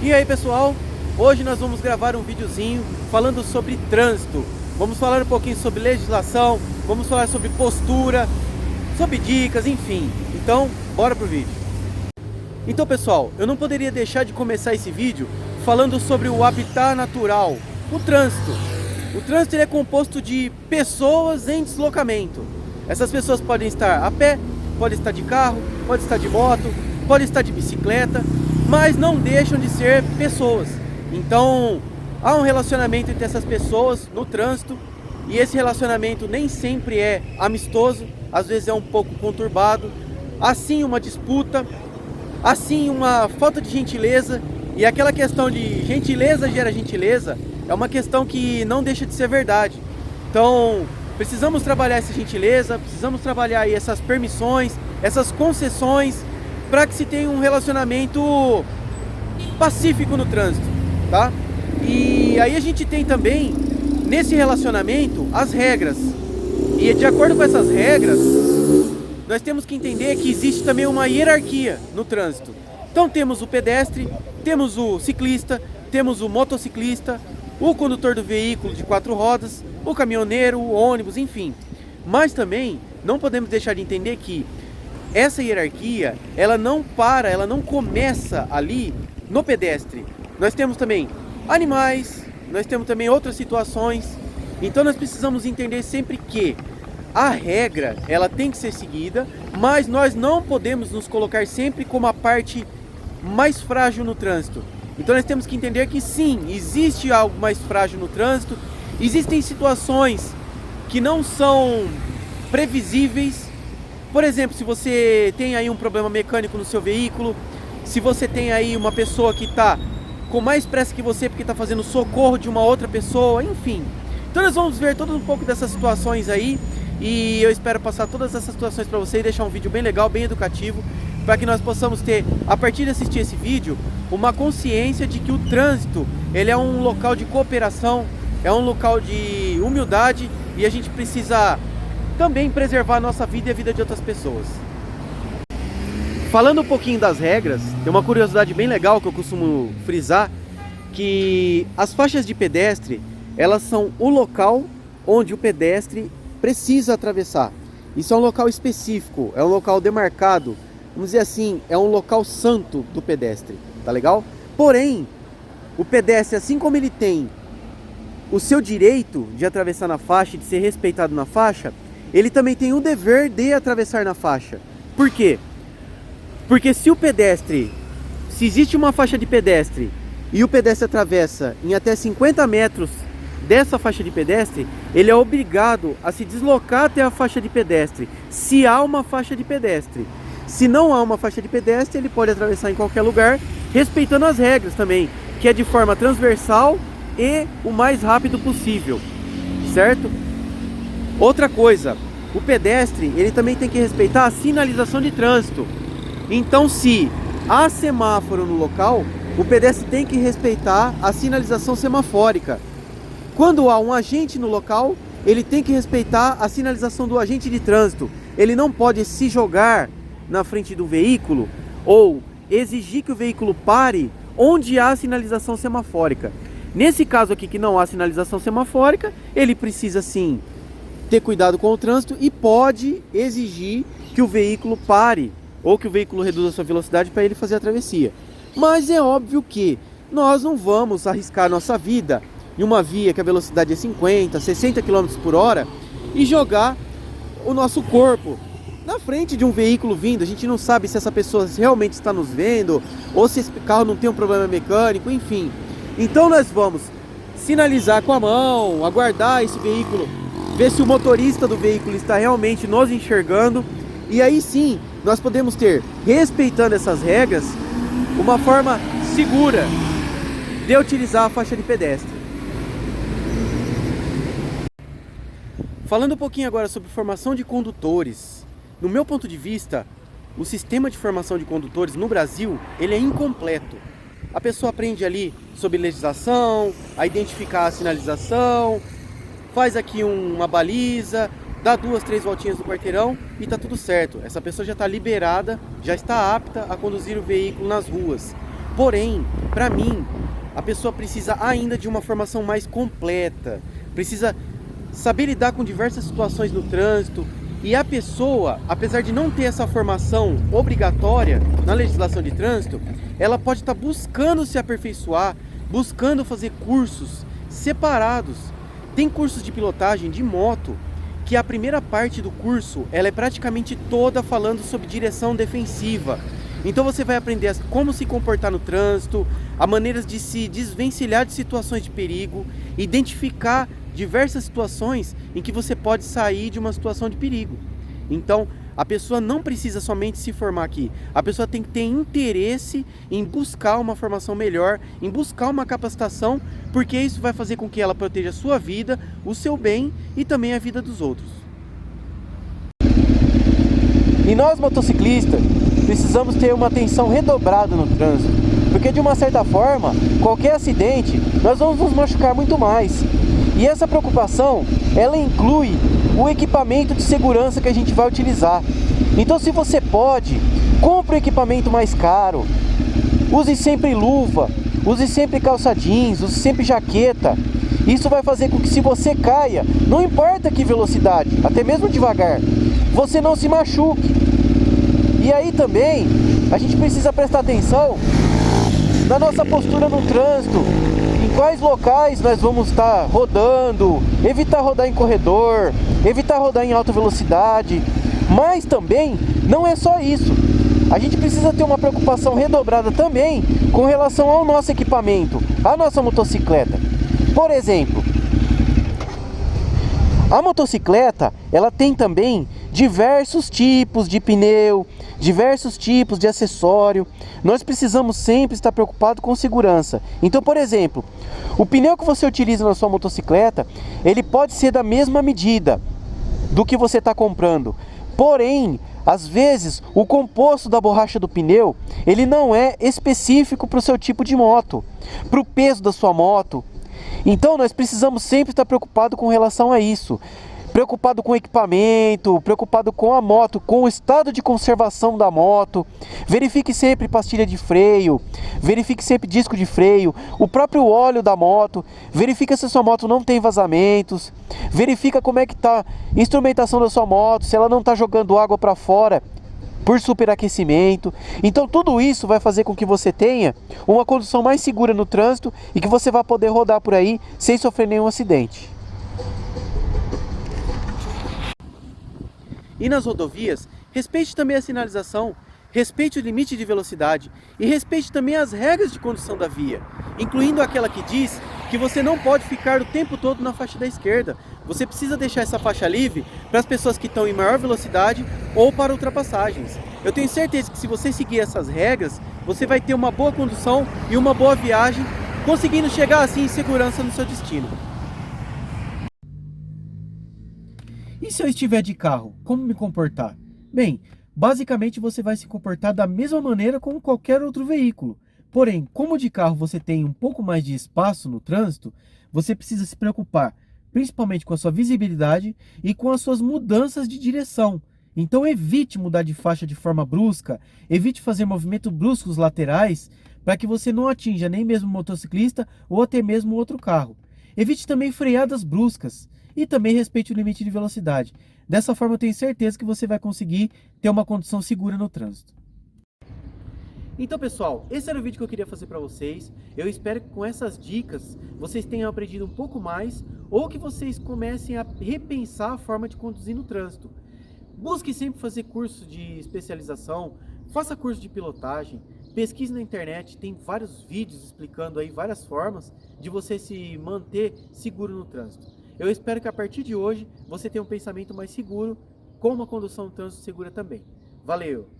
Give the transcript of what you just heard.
E aí pessoal, hoje nós vamos gravar um videozinho falando sobre trânsito. Vamos falar um pouquinho sobre legislação, vamos falar sobre postura, sobre dicas, enfim. Então, bora pro vídeo. Então pessoal, eu não poderia deixar de começar esse vídeo falando sobre o habitat natural, o trânsito. O trânsito ele é composto de pessoas em deslocamento. Essas pessoas podem estar a pé, podem estar de carro, podem estar de moto, podem estar de bicicleta, mas não deixam de ser pessoas. Então, há um relacionamento entre essas pessoas no trânsito, e esse relacionamento nem sempre é amistoso, às vezes é um pouco conturbado, assim uma disputa, assim uma falta de gentileza, e aquela questão de gentileza gera gentileza, é uma questão que não deixa de ser verdade. Então, precisamos trabalhar essa gentileza, precisamos trabalhar aí essas permissões, essas concessões, para que se tenha um relacionamento pacífico no trânsito, tá? E aí a gente tem também, nesse relacionamento, as regras. E de acordo com essas regras, nós temos que entender que existe também uma hierarquia no trânsito. Então temos o pedestre, temos o ciclista, temos o motociclista, o condutor do veículo de 4 rodas, o caminhoneiro, o ônibus, enfim. Mas também não podemos deixar de entender que essa hierarquia, ela não começa ali no pedestre. Nós temos também animais, nós temos também outras situações. Então nós precisamos entender sempre que a regra, ela tem que ser seguida, mas nós não podemos nos colocar sempre como a parte mais frágil no trânsito. Então nós temos que entender que sim, existe algo mais frágil no trânsito, existem situações que não são previsíveis. Por exemplo, se você tem aí um problema mecânico no seu veículo, se você tem aí uma pessoa que está com mais pressa que você porque está fazendo socorro de uma outra pessoa, enfim. Então nós vamos ver todo um pouco dessas situações aí, e eu espero passar todas essas situações para você e deixar um vídeo bem legal, bem educativo, para que nós possamos ter, a partir de assistir esse vídeo, uma consciência de que o trânsito, ele é um local de cooperação, é um local de humildade, e a gente precisa também preservar a nossa vida e a vida de outras pessoas. Falando um pouquinho das regras, tem uma curiosidade bem legal que eu costumo frisar, que as faixas de pedestre, elas são o local onde o pedestre precisa atravessar. Isso é um local específico, é um local demarcado, vamos dizer assim, é um local santo do pedestre, tá legal? Porém, o pedestre, assim como ele tem o seu direito de atravessar na faixa e de ser respeitado na faixa, ele também tem o dever de atravessar na faixa. Por quê? Porque se existe uma faixa de pedestre e o pedestre atravessa em até 50 metros dessa faixa de pedestre, ele é obrigado a se deslocar até a faixa de pedestre, se há uma faixa de pedestre. Se não há uma faixa de pedestre, ele pode atravessar em qualquer lugar, respeitando as regras também, que é de forma transversal e o mais rápido possível, certo? Outra coisa, o pedestre, ele também tem que respeitar a sinalização de trânsito. Então, se há semáforo no local, o pedestre tem que respeitar a sinalização semafórica. Quando há um agente no local, ele tem que respeitar a sinalização do agente de trânsito. Ele não pode se jogar na frente do veículo ou exigir que o veículo pare onde há sinalização semafórica. Nesse caso aqui que não há sinalização semafórica, ele precisa sim ter cuidado com o trânsito e pode exigir que o veículo pare ou que o veículo reduza a sua velocidade para ele fazer a travessia. Mas é óbvio que nós não vamos arriscar nossa vida em uma via que a velocidade é 50, 60 km por hora e jogar o nosso corpo na frente de um veículo vindo. A gente não sabe se essa pessoa realmente está nos vendo ou se esse carro não tem um problema mecânico, enfim. Então nós vamos sinalizar com a mão, aguardar esse veículo, ver se o motorista do veículo está realmente nos enxergando, e aí sim nós podemos ter, respeitando essas regras, uma forma segura de utilizar a faixa de pedestre. Falando um pouquinho agora sobre formação de condutores, no meu ponto de vista, o sistema de formação de condutores no Brasil, ele é incompleto. A pessoa aprende ali sobre legislação, a identificar a sinalização, faz aqui uma baliza, dá 2, 3 voltinhas no quarteirão e está tudo certo. Essa pessoa já está liberada, já está apta a conduzir o veículo nas ruas. Porém, para mim, a pessoa precisa ainda de uma formação mais completa, precisa saber lidar com diversas situações no trânsito. E a pessoa, apesar de não ter essa formação obrigatória na legislação de trânsito, ela pode estar buscando se aperfeiçoar, buscando fazer cursos separados. Tem cursos de pilotagem de moto que a primeira parte do curso ela é praticamente toda falando sobre direção defensiva. Então você vai aprender como se comportar no trânsito, a maneiras de se desvencilhar de situações de perigo, identificar diversas situações em que você pode sair de uma situação de perigo. Então, a pessoa não precisa somente se formar aqui. A pessoa tem que ter interesse em buscar uma formação melhor, em buscar uma capacitação, porque isso vai fazer com que ela proteja a sua vida, o seu bem e também a vida dos outros. E nós, motociclistas, precisamos ter uma atenção redobrada no trânsito, porque de uma certa forma, qualquer acidente, nós vamos nos machucar muito mais. E essa preocupação, ela inclui o equipamento de segurança que a gente vai utilizar. Então, se você pode, compre um equipamento mais caro, use sempre luva, use sempre calça jeans, use sempre jaqueta. Isso vai fazer com que, se você caia, não importa que velocidade, até mesmo devagar, você não se machuque. E aí também, a gente precisa prestar atenção na nossa postura no trânsito, em quais locais nós vamos estar rodando, evitar rodar em corredor, evitar rodar em alta velocidade. Mas também não é só isso, a gente precisa ter uma preocupação redobrada também com relação ao nosso equipamento, à nossa motocicleta. Por exemplo, a motocicleta, ela tem também diversos tipos de pneu, diversos tipos de acessório. Nós precisamos sempre estar preocupados com segurança. Então, por exemplo, o pneu que você utiliza na sua motocicleta, ele pode ser da mesma medida do que você está comprando. Porém, às vezes, o composto da borracha do pneu, ele não é específico para o seu tipo de moto, para o peso da sua moto. Então, nós precisamos sempre estar preocupados com relação a isso. Preocupado com o equipamento, preocupado com a moto, com o estado de conservação da moto. Verifique sempre pastilha de freio, verifique sempre disco de freio, o próprio óleo da moto. Verifique se a sua moto não tem vazamentos. Verifica como é que está a instrumentação da sua moto, se ela não está jogando água para fora por superaquecimento. Então tudo isso vai fazer com que você tenha uma condução mais segura no trânsito e que você vai poder rodar por aí sem sofrer nenhum acidente. E nas rodovias, respeite também a sinalização, respeite o limite de velocidade e respeite também as regras de condução da via, incluindo aquela que diz que você não pode ficar o tempo todo na faixa da esquerda. Você precisa deixar essa faixa livre para as pessoas que estão em maior velocidade ou para ultrapassagens. Eu tenho certeza que se você seguir essas regras, você vai ter uma boa condução e uma boa viagem, conseguindo chegar assim em segurança no seu destino. E se eu estiver de carro, como me comportar? Bem, basicamente você vai se comportar da mesma maneira como qualquer outro veículo. Porém, como de carro você tem um pouco mais de espaço no trânsito, você precisa se preocupar principalmente com a sua visibilidade e com as suas mudanças de direção. Então evite mudar de faixa de forma brusca, evite fazer movimentos bruscos laterais para que você não atinja nem mesmo o motociclista ou até mesmo outro carro. Evite também freadas bruscas e também respeite o limite de velocidade. Dessa forma eu tenho certeza que você vai conseguir ter uma condução segura no trânsito. Então pessoal, esse era o vídeo que eu queria fazer para vocês. Eu espero que com essas dicas vocês tenham aprendido um pouco mais ou que vocês comecem a repensar a forma de conduzir no trânsito. Busque sempre fazer curso de especialização, faça curso de pilotagem, pesquise na internet, tem vários vídeos explicando aí várias formas de você se manter seguro no trânsito. Eu espero que a partir de hoje você tenha um pensamento mais seguro, com uma condução no trânsito segura também. Valeu!